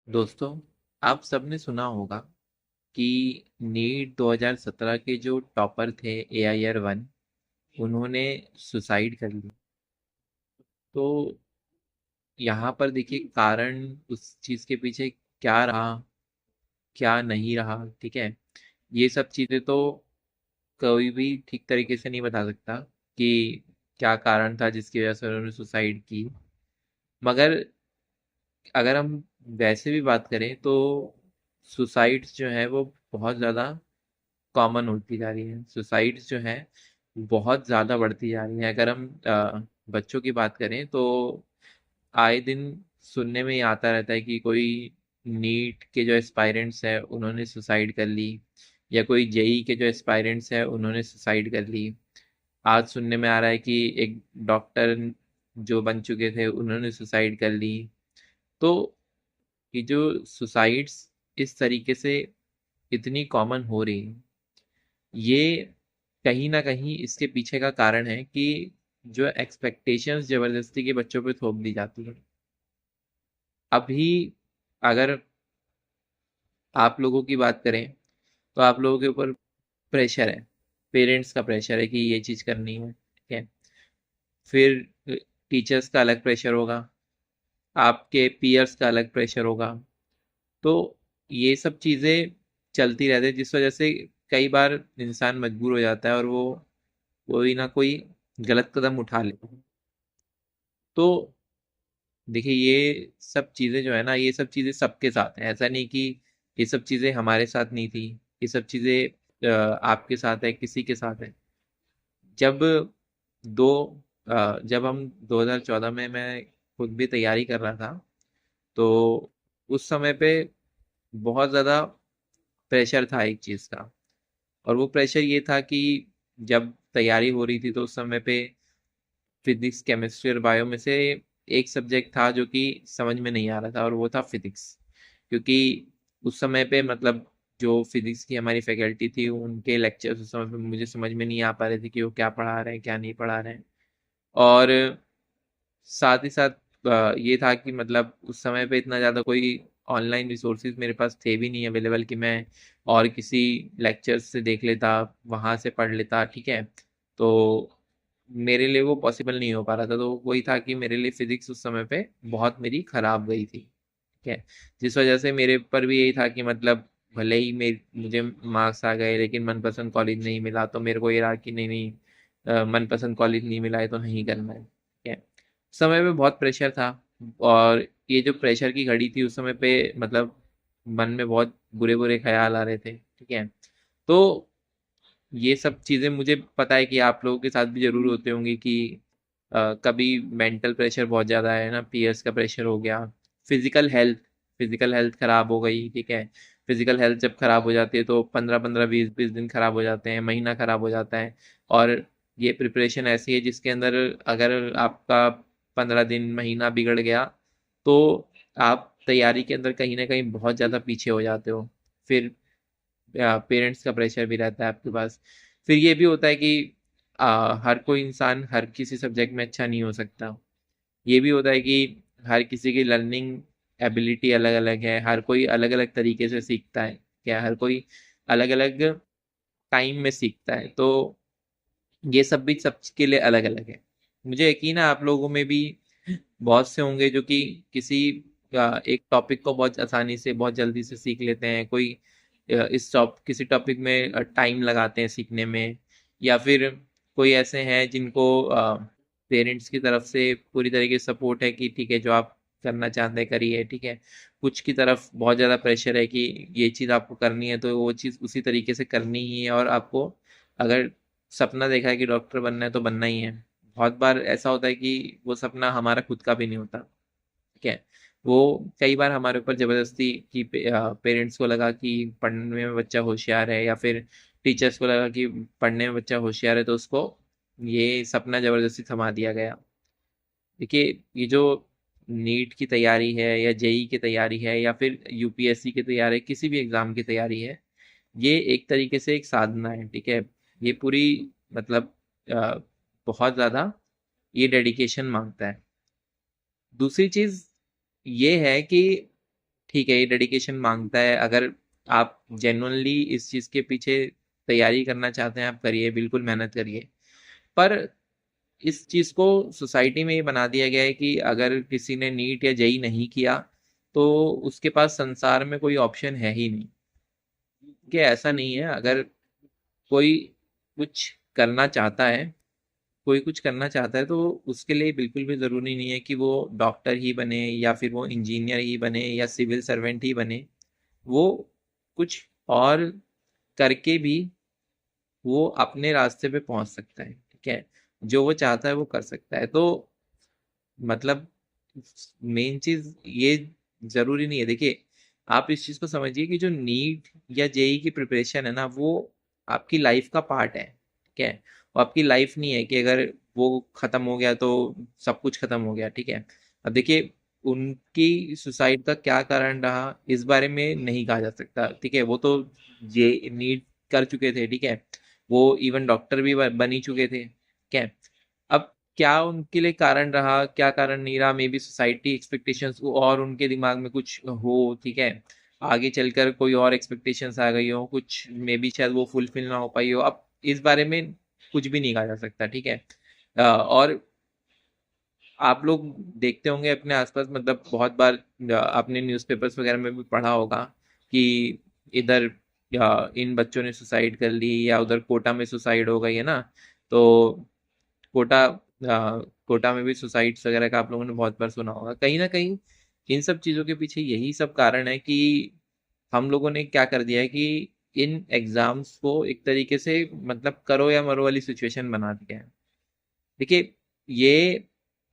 दोस्तों, आप सबने सुना होगा कि नीट 2017 के जो टॉपर थे एआईआर वन, उन्होंने सुसाइड कर ली। तो यहाँ पर देखिए कारण उस चीज़ के पीछे क्या रहा, क्या नहीं रहा। ठीक है, ये सब चीज़ें तो कोई भी ठीक तरीके से नहीं बता सकता कि क्या कारण था जिसकी वजह से उन्होंने सुसाइड की। मगर अगर हम वैसे भी बात करें तो सुसाइड्स जो है वो बहुत ज़्यादा कॉमन होती जा रही है। सुसाइड्स जो है बहुत ज़्यादा बढ़ती जा रही है। अगर हम बच्चों की बात करें तो आए दिन सुनने में ही आता रहता है कि कोई नीट के जो एस्पायरेंट्स है उन्होंने सुसाइड कर ली, या कोई जेई के जो एस्पायरेंट्स है उन्होंने सुसाइड कर ली। आज सुनने में आ रहा है कि एक डॉक्टर जो बन चुके थे उन्होंने सुसाइड कर ली। तो ये जो सुसाइड्स इस तरीके से इतनी कॉमन हो रही है, ये कहीं ना कहीं इसके पीछे का कारण है कि जो एक्सपेक्टेशंस जबरदस्ती के बच्चों पे थोप दी जाती है। अभी अगर आप लोगों की बात करें तो आप लोगों के ऊपर प्रेशर है, पेरेंट्स का प्रेशर है कि ये चीज़ करनी है। ठीक है, फिर टीचर्स का अलग प्रेशर होगा, आपके पीयर्स का अलग प्रेशर होगा। तो ये सब चीज़ें चलती रहती है, जिस वजह से कई बार इंसान मजबूर हो जाता है और वो कोई ना कोई गलत कदम उठा लेता है। तो देखिए, ये सब चीज़ें जो है ना, ये सब चीज़ें सबके साथ हैं। ऐसा नहीं कि ये सब चीज़ें हमारे साथ नहीं थी। ये सब चीज़ें आपके साथ है, किसी के साथ है। जब दो जब हम 2014 में मैं खुद भी तैयारी कर रहा था, तो उस समय पे बहुत ज़्यादा प्रेशर था एक चीज़ का। और वो प्रेशर ये था कि जब तैयारी हो रही थी तो उस समय पे फिजिक्स, केमिस्ट्री और बायो में से एक सब्जेक्ट था जो कि समझ में नहीं आ रहा था, और वो था फिजिक्स। क्योंकि उस समय पे मतलब जो फिजिक्स की हमारी फैकल्टी थी, उनके लेक्चर्स उस समय पे मुझे समझ में नहीं आ पा रहे थे कि वो क्या पढ़ा रहे हैं, क्या नहीं पढ़ा रहे हैं। और साथ ही साथ ये था कि मतलब उस समय पे इतना ज़्यादा कोई ऑनलाइन रिसोर्सेज मेरे पास थे भी नहीं अवेलेबल कि मैं और किसी लेक्चर्स से देख लेता, वहाँ से पढ़ लेता। ठीक है, तो मेरे लिए वो पॉसिबल नहीं हो पा रहा था। तो वही था कि मेरे लिए फिजिक्स उस समय पे बहुत मेरी खराब गई थी। ठीक है, जिस वजह से मेरे पर भी यही था कि मतलब भले ही मुझे मार्क्स आ गए लेकिन मनपसंद कॉलेज नहीं मिला, तो मेरे को ये रहा कि नहीं नहीं, मनपसंद कॉलेज नहीं मिला है तो नहीं करना है। ठीक है, समय पे बहुत प्रेशर था। और ये जो प्रेशर की घड़ी थी उस समय पे मतलब मन में बहुत बुरे बुरे ख्याल आ रहे थे। ठीक है, तो ये सब चीज़ें मुझे पता है कि आप लोगों के साथ भी ज़रूर होते होंगे कि कभी मेंटल प्रेशर बहुत ज़्यादा है ना, पीयर्स का प्रेशर हो गया, फिजिकल हेल्थ फिजिकल हेल्थ खराब हो गई। ठीक है, फिजिकल हेल्थ जब खराब हो जाती है तो 15-15, 20-20 दिन खराब हो जाते हैं, महीना खराब हो जाता है। और ये प्रिपरेशन ऐसी है जिसके अंदर अगर आपका 15 दिन, महीना बिगड़ गया तो आप तैयारी के अंदर कहीं ना कहीं बहुत ज़्यादा पीछे हो जाते हो। फिर पेरेंट्स का प्रेशर भी रहता है आपके पास। फिर ये भी होता है कि हर कोई इंसान हर किसी सब्जेक्ट में अच्छा नहीं हो सकता। ये भी होता है कि हर किसी की लर्निंग एबिलिटी अलग अलग है, हर कोई अलग अलग तरीके से सीखता है। क्या हर कोई अलग अलग टाइम में सीखता है, तो ये सब भी सबके लिए अलग अलग है। मुझे यकीन है आप लोगों में भी बहुत से होंगे जो कि किसी एक टॉपिक को बहुत आसानी से बहुत जल्दी से सीख लेते हैं। कोई किसी टॉपिक में टाइम लगाते हैं सीखने में। या फिर कोई ऐसे हैं जिनको पेरेंट्स की तरफ से पूरी तरीके से सपोर्ट है कि ठीक है, जो आप करना चाहते हैं करिए। ठीक है, कुछ की तरफ बहुत ज़्यादा प्रेशर है कि ये चीज़ आपको करनी है तो वो चीज़ उसी तरीके से करनी ही है, और आपको अगर सपना देखा है कि डॉक्टर बनना है तो बनना ही है। बहुत बार ऐसा होता है कि वो सपना हमारा खुद का भी नहीं होता। ठीक है, वो कई बार हमारे ऊपर जबरदस्ती कि पेरेंट्स को लगा कि पढ़ने में बच्चा होशियार है, या फिर टीचर्स को लगा कि पढ़ने में बच्चा होशियार है, तो उसको ये सपना जबरदस्ती थमा दिया गया। देखिए, ये जो नीट की तैयारी है या जेई की तैयारी है या फिर यूपीएससी की तैयारी है, किसी भी एग्जाम की तैयारी है, ये एक तरीके से एक साधना है। ठीक है, ये पूरी मतलब अ, बहुत ज़्यादा ये डेडिकेशन मांगता है। दूसरी चीज़ ये है कि ठीक है, ये डेडिकेशन मांगता है। अगर आप जेन्युइनली इस चीज़ के पीछे तैयारी करना चाहते हैं, आप करिए, बिल्कुल मेहनत करिए। पर इस चीज़ को सोसाइटी में ये बना दिया गया है कि अगर किसी ने नीट या जेई नहीं किया तो उसके पास संसार में कोई ऑप्शन है ही नहीं। कि ऐसा नहीं है। अगर कोई कुछ करना चाहता है, कोई कुछ करना चाहता है, तो उसके लिए बिल्कुल भी ज़रूरी नहीं है कि वो डॉक्टर ही बने या फिर वो इंजीनियर ही बने या सिविल सर्वेंट ही बने। वो कुछ और करके भी वो अपने रास्ते पे पहुंच सकता है। ठीक है, जो वो चाहता है वो कर सकता है। तो मतलब मेन चीज ये जरूरी नहीं है। देखिए, आप इस चीज को समझिए कि जो नीट या जेई की प्रिपरेशन है ना, वो आपकी लाइफ का पार्ट है। ठीक है, वो आपकी लाइफ नहीं है कि अगर वो खत्म हो गया तो सब कुछ खत्म हो गया। ठीक है, अब देखिए, उनकी सुसाइड का क्या कारण रहा इस बारे में नहीं कहा जा सकता। ठीक है, वो तो जे नीट कर चुके थे। ठीक है, वो इवन डॉक्टर भी बन ही चुके थे। ठीक है, अब क्या उनके लिए कारण रहा, क्या कारण नहीं रहा, मे बी सोसाइटी एक्सपेक्टेशंस और उनके दिमाग में कुछ हो। ठीक है, आगे चलकर कोई और एक्सपेक्टेशंस आ गई हो, कुछ मे बी शायद वो फुलफिल ना हो पाई हो। अब इस बारे में कुछ भी नहीं कहा जा सकता। ठीक है, और आप लोग देखते होंगे अपने आसपास, मतलब बहुत बार आपने न्यूज़पेपर्स वगैरह में भी पढ़ा होगा कि इधर या इन बच्चों ने सुसाइड कर ली या उधर कोटा में सुसाइड हो गई है ना। तो कोटा कोटा में भी सुसाइड्स वगैरह का आप लोगों ने बहुत बार सुना होगा। कहीं ना कहीं इन सब चीज़ों के पीछे यही सब कारण है कि हम लोगों ने क्या कर दिया है कि इन एग्जाम्स को एक तरीके से मतलब करो या मरो वाली सिचुएशन बना दिया है। देखिए, ये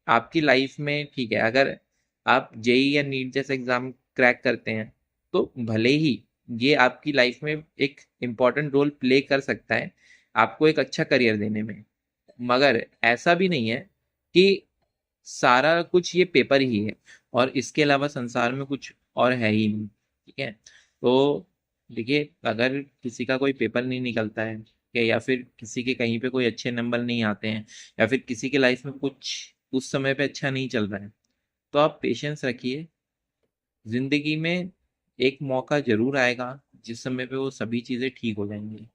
आपकी लाइफ में ठीक है, अगर आप जेई या नीट जैसे एग्जाम क्रैक करते हैं तो भले ही ये आपकी लाइफ में एक इम्पॉर्टेंट रोल प्ले कर सकता है आपको एक अच्छा करियर देने में। मगर ऐसा भी नहीं है कि सारा कुछ ये पेपर ही है और इसके अलावा संसार में कुछ और है ही नहीं। ठीक है, तो देखिए, अगर किसी का कोई पेपर नहीं निकलता है या फिर किसी के कहीं पे कोई अच्छे नंबर नहीं आते हैं या फिर किसी के लाइफ में कुछ उस समय पे अच्छा नहीं चल रहा है, तो आप पेशेंस रखिए। जिंदगी में एक मौका जरूर आएगा जिस समय पे वो सभी चीजें ठीक हो जाएंगी।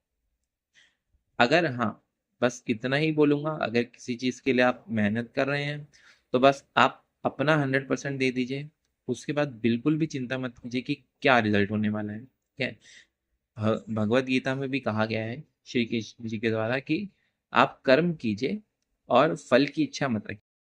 अगर हाँ, बस इतना ही बोलूंगा, अगर किसी चीज के लिए आप मेहनत कर रहे हैं तो बस आप अपना 100% दे दीजिए। उसके बाद बिल्कुल भी चिंता मत कीजिए कि क्या रिजल्ट होने वाला है। ठीक है, भगवत गीता में भी कहा गया है श्री कृष्ण जी के द्वारा कि आप कर्म कीजिए और फल की इच्छा मत रखिए।